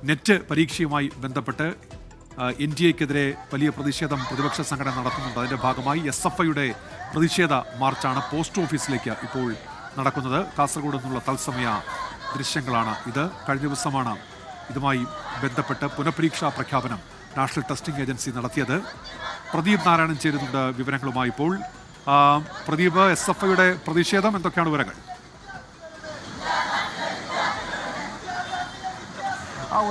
Net പരീക്ഷയുമായി ബന്ധപ്പെട്ട് NDAക്കെതിരെ വലിയ പ്രതിഷേധം പ്രതിപക്ഷ സംഘടന നടത്തുന്നുണ്ട്. അതിന്റെ ഭാഗമായി SFIയുടെ പ്രതിഷേധ മാർച്ചാണ് പോസ്റ്റ് ഓഫീസിലേക്ക് ഇപ്പോൾ നടക്കുന്നത്. കാസർഗോഡ് നിന്നുള്ള തത്സമയ ദൃശ്യങ്ങളാണ് ഇത്. കഴിഞ്ഞ ദിവസമാണ് ഇതുമായി ബന്ധപ്പെട്ട് പുനഃപരീക്ഷാ പ്രഖ്യാപനം നാഷണൽ ടെസ്റ്റിംഗ് ഏജൻസി നടത്തിയത്. പ്രദീപ് നാരായണൻ ചേരുന്നുണ്ട് വിവരങ്ങളുമായി. ഇപ്പോൾ പ്രദീപ്, SFIയുടെ പ്രതിഷേധം എന്തൊക്കെയാണ് വിവരങ്ങൾ?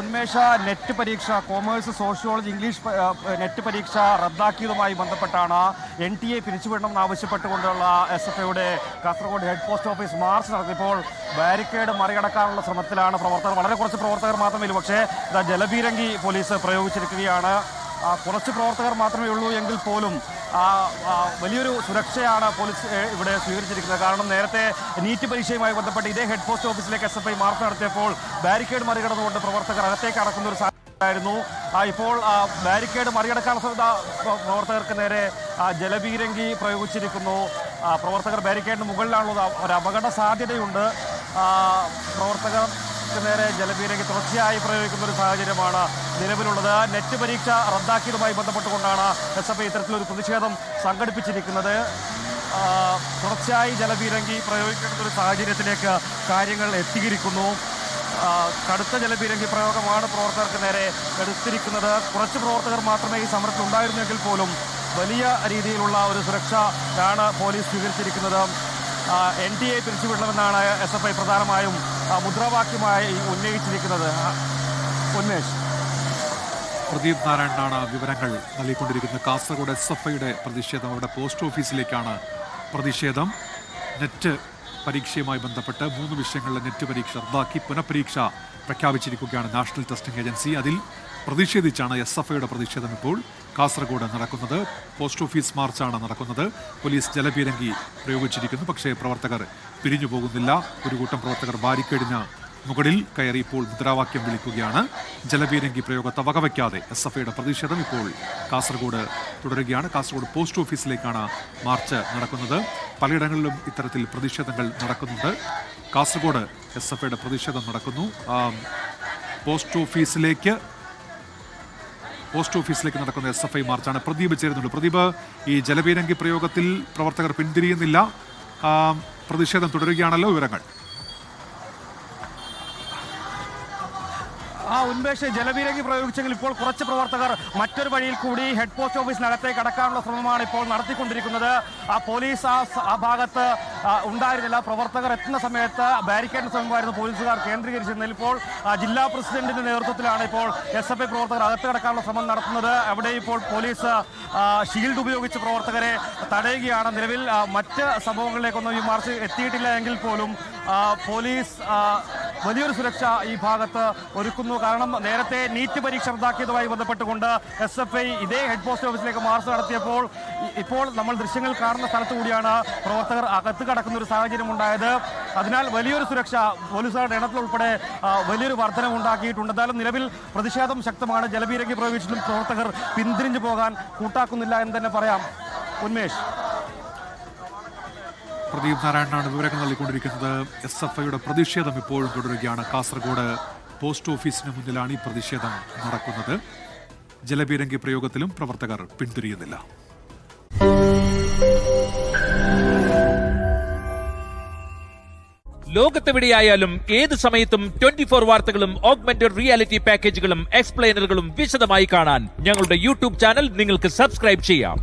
ഉന്മേഷ, നെറ്റ് പരീക്ഷ, കോമേഴ്സ്, സോഷ്യോളജി, ഇംഗ്ലീഷ് നെറ്റ് പരീക്ഷ റദ്ദാക്കിയതുമായി ബന്ധപ്പെട്ടാണ് NTA പിരിച്ചുവിടണമെന്ന് ആവശ്യപ്പെട്ടുകൊണ്ടുള്ള SFIയുടെ Kasaragod head post office march നടത്തിയപ്പോൾ ബാരിക്കേഡ് മറികടക്കാനുള്ള ശ്രമത്തിലാണ് പ്രവർത്തകർ. വളരെ കുറച്ച് പ്രവർത്തകർ മാത്രമേ ഉള്ളൂ. പക്ഷേ ജലപീരങ്കി പോലീസ് പ്രയോഗിച്ചിരിക്കുകയാണ്. കുറച്ച് പ്രവർത്തകർ മാത്രമേ ഉള്ളൂ എങ്കിൽ പോലും വലിയൊരു സുരക്ഷയാണ് പോലീസ് ഇവിടെ സ്വീകരിച്ചിരിക്കുന്നത്. കാരണം നേരത്തെ നീറ്റ് പരീക്ഷയുമായി ബന്ധപ്പെട്ട് ഇതേ ഹെഡ് പോസ്റ്റ് ഓഫീസിലേക്ക് SFI മാർച്ച് നടത്തിയപ്പോൾ ബാരിക്കേഡ് മറികടന്നുകൊണ്ട് പ്രവർത്തകർ അകത്തേക്ക് അടക്കുന്ന ഒരു സാഹചര്യമായിരുന്നു. ഇപ്പോൾ ബാരിക്കേഡ് മറികടക്കാനുള്ള പ്രവർത്തകർക്ക് നേരെ ജലപീരങ്കി പ്രയോഗിച്ചിരിക്കുന്നു. പ്രവർത്തകർ ബാരിക്കേഡിന് മുകളിലാണുള്ളത്. ഒരു അപകട സാധ്യതയുണ്ട്. പ്രവർത്തകർ നേരെ ജലപീരങ്കി തുടർച്ചയായി പ്രയോഗിക്കുന്ന ഒരു സാഹചര്യമാണ് നിലവിലുള്ളത്. നെറ്റ് പരീക്ഷ റദ്ദാക്കിയതുമായി ബന്ധപ്പെട്ടുകൊണ്ടാണ് SFI ഇത്തരത്തിലൊരു പ്രതിഷേധം സംഘടിപ്പിച്ചിരിക്കുന്നത്. തുടർച്ചയായി ജലപീരങ്കി പ്രയോഗിക്കേണ്ട ഒരു സാഹചര്യത്തിലേക്ക് കാര്യങ്ങൾ എത്തിയിരിക്കുന്നു. കടുത്ത ജലപീരങ്കി പ്രയോഗമാണ് പ്രവർത്തകർക്ക് നേരെ എടുത്തിരിക്കുന്നത്. കുറച്ച് പ്രവർത്തകർ മാത്രമേ ഈ സമരത്തിൽ ഉണ്ടായിരുന്നെങ്കിൽ പോലും വലിയ രീതിയിലുള്ള ഒരു സുരക്ഷയാണ് പോലീസ് സ്വീകരിച്ചിരിക്കുന്നത്. NTA പിരിച്ചുവിടണമെന്നാണ് SFI പ്രധാനമായും മുദ്രാവാക്യമായി ഉന്നയിച്ചിരിക്കുന്നത്. ഉന്മേഷ്, പ്രദീപ് നാരായണനാണ് വിവരങ്ങൾ നൽകിക്കൊണ്ടിരിക്കുന്നത്. കാസർഗോഡ് SFIയുടെ പ്രതിഷേധം, അവരുടെ പോസ്റ്റ് ഓഫീസിലേക്കാണ് പ്രതിഷേധം. നെറ്റ് പരീക്ഷയുമായി ബന്ധപ്പെട്ട് 3 വിഷയങ്ങളിലെ നെറ്റ് പരീക്ഷ റദ്ദാക്കി പുനഃപരീക്ഷ പ്രഖ്യാപിച്ചിരിക്കുകയാണ് നാഷണൽ ടെസ്റ്റിംഗ് ഏജൻസി. അതിൽ പ്രതിഷേധിച്ചാണ് SFIയുടെ പ്രതിഷേധം ഇപ്പോൾ കാസർഗോഡ് നടക്കുന്നത്. പോസ്റ്റ് ഓഫീസ് മാർച്ചാണ് നടക്കുന്നത്. പോലീസ് ജലപീരങ്കി പ്രയോഗിച്ചിരിക്കുന്നു. പക്ഷേ പ്രവർത്തകർ പിരിഞ്ഞു പോകുന്നില്ല. ഒരു കൂട്ടം പ്രവർത്തകർ ബാരിക്കേഡിന് മുകളിൽ കയറി ഇപ്പോൾ മുദ്രാവാക്യം വിളിക്കുകയാണ്. ജലപീരങ്കി പ്രയോഗത്തെ വകവയ്ക്കാതെ SFIയുടെ പ്രതിഷേധം ഇപ്പോൾ കാസർഗോഡ് തുടരുകയാണ്. കാസർഗോഡ് പോസ്റ്റ് ഓഫീസിലേക്കാണ് മാർച്ച് നടക്കുന്നത്. പലയിടങ്ങളിലും ഇത്തരത്തിൽ പ്രതിഷേധങ്ങൾ നടക്കുന്നുണ്ട്. കാസർഗോഡ് SFIയുടെ പ്രതിഷേധം നടക്കുന്നു. പോസ്റ്റ് ഓഫീസിലേക്ക് നടക്കുന്ന SFI മാർച്ചാണ്. പ്രദീപ് ചേരുന്നുണ്ട്. പ്രദീപ്, ഈ ജലപീരങ്കി പ്രയോഗത്തിൽ പ്രവർത്തകർ പിന്തിരിയുന്നില്ല, പ്രതിഷേധം തുടരുകയാണല്ലോ, വിവരങ്ങൾ? ഉന്മേഷ്, ജലപീരങ്കി പ്രയോഗിച്ചെങ്കിൽ ഇപ്പോൾ കുറച്ച് പ്രവർത്തകർ മറ്റൊരു വഴിയിൽ കൂടി ഹെഡ് പോസ്റ്റ് ഓഫീസിനകത്തേക്ക് അടക്കാനുള്ള ശ്രമമാണ് ഇപ്പോൾ നടത്തിക്കൊണ്ടിരിക്കുന്നത്. പോലീസ് ആ ഭാഗത്ത് ഉണ്ടായിരുന്നില്ല. പ്രവർത്തകർ എത്തുന്ന സമയത്ത് ബാരിക്കേഡിന് സമീപമായിരുന്നു പോലീസുകാർ കേന്ദ്രീകരിച്ചിരുന്നത്. ഇപ്പോൾ ജില്ലാ പ്രസിഡന്റിന്റെ നേതൃത്വത്തിലാണ് ഇപ്പോൾ SFI പ്രവർത്തകർ അകത്ത് കടക്കാനുള്ള ശ്രമം നടത്തുന്നത്. അവിടെ ഇപ്പോൾ പോലീസ് ഷീൽഡ് ഉപയോഗിച്ച് പ്രവർത്തകരെ തടയുകയാണ്. നിലവിൽ മറ്റ് സംഭവങ്ങളിലേക്കൊന്നും ഈ മാർച്ച് എത്തിയിട്ടില്ല എങ്കിൽ പോലും പോലീസ് വലിയൊരു സുരക്ഷ ഈ ഭാഗത്ത് ഒരുക്കുന്നു. കാരണം നേരത്തെ നീറ്റ് പരീക്ഷ റദ്ദാക്കിയതുമായി ബന്ധപ്പെട്ടുകൊണ്ട് SFI ഇതേ ഹെഡ് പോസ്റ്റ് ഓഫീസിലേക്ക് മാർച്ച് നടത്തിയപ്പോൾ ഇപ്പോൾ നമ്മൾ ദൃശ്യങ്ങൾ കാണുന്ന സ്ഥലത്തു കൂടിയാണ് പ്രവർത്തകർ അകത്ത് കടക്കുന്ന ഒരു സാഹചര്യം ഉണ്ടായത്. അതിനാൽ വലിയൊരു സുരക്ഷ പോലീസുകാരുടെ എണ്ണത്തിലുൾപ്പെടെ വലിയൊരു വർധനം ഉണ്ടാക്കിയിട്ടുണ്ട്. എന്തായാലും നിലവിൽ പ്രതിഷേധം ശക്തമാണ്. ജലപീരങ്കി പ്രയോഗിച്ചിട്ടും പ്രവർത്തകർ പിന്തിരിഞ്ഞു പോകാൻ കൂട്ടാക്കുന്നില്ല എന്ന് തന്നെ പറയാം. ഉന്മേഷ്, പ്രദീപ് നാരായണനാണ് വിവരങ്ങൾ നൽകിക്കൊണ്ടിരിക്കുന്നത്. SFIയുടെ പ്രതിഷേധം ഇപ്പോഴും തുടരുകയാണ്. കാസർഗോഡ് പോസ്റ്റ് ഓഫീസിന് മുന്നിലാണ് ഈ പ്രതിഷേധം നടക്കുന്നത്. ജലപീരങ്കി പ്രയോഗത്തിലും പ്രവർത്തകർ പിന്തിരിയുന്നില്ല. ലോകത്തെവിടെയായാലും ഏത് സമയത്തും 24 വാർത്തകളും ഓഗ്മെന്റഡ് റിയാലിറ്റി പാക്കേജുകളും എക്സ്പ്ലെയിനറുകളും വിശദമായി കാണാൻ ഞങ്ങളുടെ YouTube ചാനൽ നിങ്ങൾക്ക് സബ്സ്ക്രൈബ് ചെയ്യാം.